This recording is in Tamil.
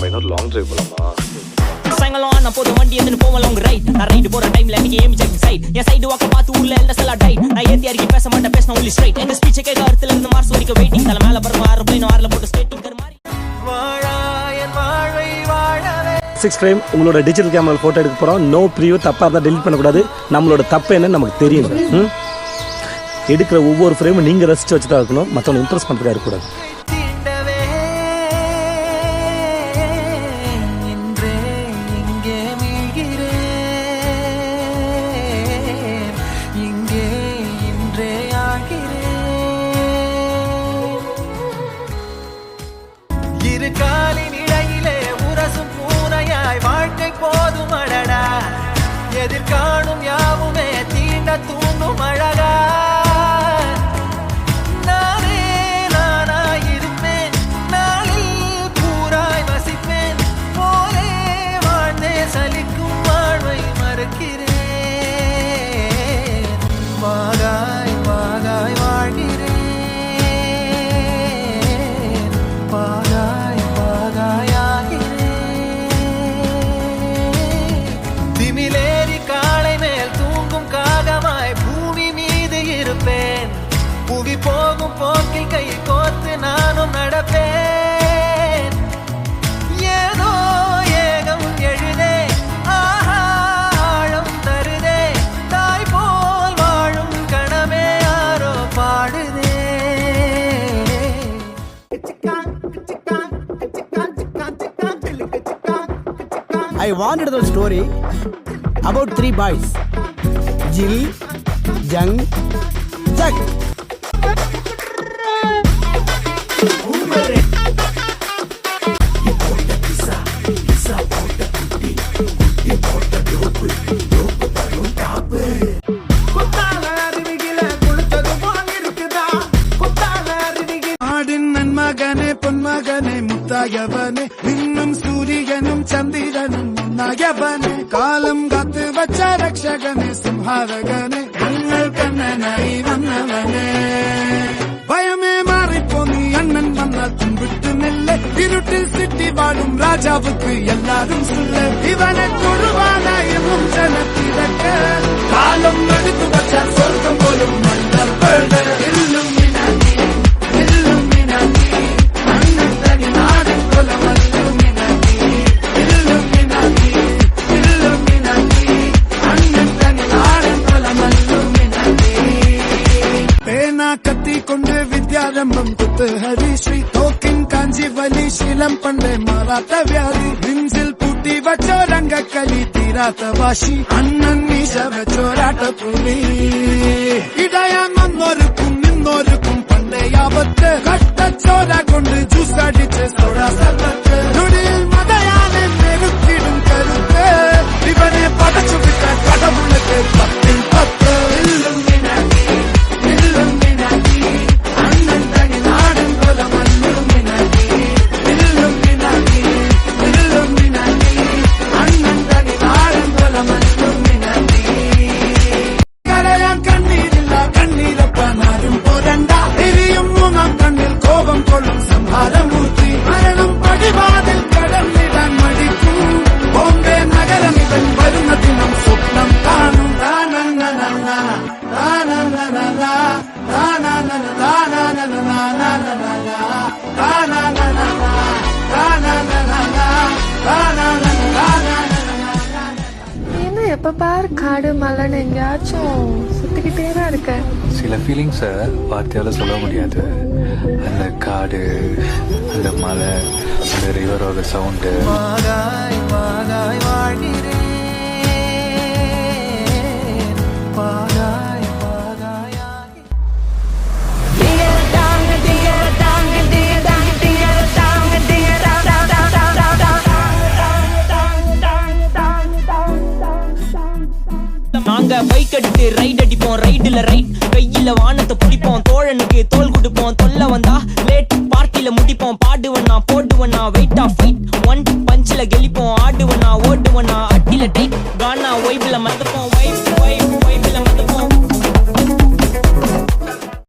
இன்னொரு லாங் டிரைவ் போலாமா? சாயங்காலம் ஆனா போதும் வண்டி எடுத்துன்னு போவோம் லாங் ரைட். நான் ரைடு போற டைம்ல நீங்க ஏமி செக் சைட். என் சைடு வாக்க பார்த்து ஊர்ல எல்லாம் செல்லா டைட். நான் ஏத்தி அடிக்கி பேச மாட்டேன், பேசினா ஒன்லி ஸ்ட்ரைட். எங்க ஸ்பீச் கேட்க அர்த்தல இருந்து மார்ஸ் வரைக்கும் வெயிட்டிங். தல மேல பறக்கும் ஏரோப்ளேன் ஆர்ல போட்டு ஸ்கேட்டிங் கர் மாதிரி. வாழாயன் வாழ்வை வாழவே 6 frame உங்களோட டிஜிட்டல் கேமரா போட்டோ எடுக்க போறோம். நோ ப்ரீவியூ, தப்பா இருந்தா டெலிட் பண்ணக்கூடாது. நம்மளோட தப்பு என்னன்னு நமக்கு தெரியும். எடுக்கிற ஒவ்வொரு ஃப்ரேமும் நீங்க ரசிச்சு வச்சு தான் இருக்கணும், மற்றவங்க இம்ப்ரெஸ் பண்ணுறதுக்காக இருக்கக்கூடாது. இரு காலின் இடையிலே உரசும் பூனையாய் வாழ்க்கை போதும் அடடா. எதிர்காணும் யாவுமே தீண்ட தூண்டும் அழகா. நானே நானாயிருப்பேன், நாளில் பூராய் வசிப்பேன். போலே வாழ்ந்தே சலிக்கும் வாழ்வை மறுக்கிறேன். வாகாய் வாகாய் வாழ்கிறேன். திமிலேறி காளை மேல் தூங்கும் காகமாய் பூமி மீது இருப்பேன். புவி போகும் போக்கில் கை கோர்த்து நானும் நடப்பேன். ஏதோ ஏகம் எழுதே, ஆஹா ஆழம் தருதே. தாய் போல் வாழும் கணமே யாரோ பாடுதே. I wanted the story about 3 boys, Jill, Jung, Jack. மகனே பொன்மகனே முத்தாயவனே, இன்னும் சூரியனும் சந்திரனும் முன்னாயவனே. காலம் காத்து வச்ச ரக்ஷகனே சிம்ஹாரகனே, கண்ணல் கண்ணனாய் வந்தவனே. பயமே மாறிப்போ நீ அண்ணன் வந்தால் தும்பிட்டு நெல்ல. இருட்டில் சிட்டி வாழும் ராஜாவுக்கு எல்லாரும் சொல்ல. இவனை தொழுவான இன்னும் ஜனத்திறக்க. காலம் எடுத்து வச்ச சொர்க்கம் போலும் மன்னர் பேட. கொண்டு வித்யாரம்பம் குத்து ஹரிஸ்ரீ தோக்கின் காஞ்சி வலி சீலம் பண்டே மாறாத்த வியாதி. நிம்சில் பூட்டி வச்சோ ரங்க களி தீராத்த வாஷி. அண்ணன் மீச வச்சோராட்ட புலி. இடையான் வந்தோருக்கும் நின்னோருக்கும் பண்டே ஆபத்து. கட்ட சோரா கொண்டு ஜூஸ் அடிச்சு சோடா சர்வத்து. நொடியில் மதையானை நெருக்கிடும் கருத்து. இவனே படைச்சு விட்ட கடவுளுக்கு 10 10. எப்ப பாரு காடு மலைன்னு எங்கேயாச்சும் சுத்திக்கிட்டே தான் இருக்க. சில ஃபீலிங்ஸை வார்த்தையால சொல்ல முடியாது. அந்த காடு, அந்த மலை, அந்த ரிவரோட சவுண்டு. வாகாய் வாகாய் வாழ்கிறேன். வாகாய் வாகாய் நாங்க பைக் எடுத்து ரைட் அடிப்போம். ரைடுல ரைட் கையில வானத்தை பிடிப்போம். தோழனுக்கு தோல் கொடுப்போம். தொல்ல வந்தா லேட் பார்ட்டில முடிப்போம். பாடுவண்ணா போடுவண்ணா வெயிட் ஆஃப் ஃபைட். 1 பஞ்சில கெளிப்போம். ஆடுவண்ணா ஓடுவண்ணா அட்டில டைட். கானா வைப்ல மறந்துப்போம்.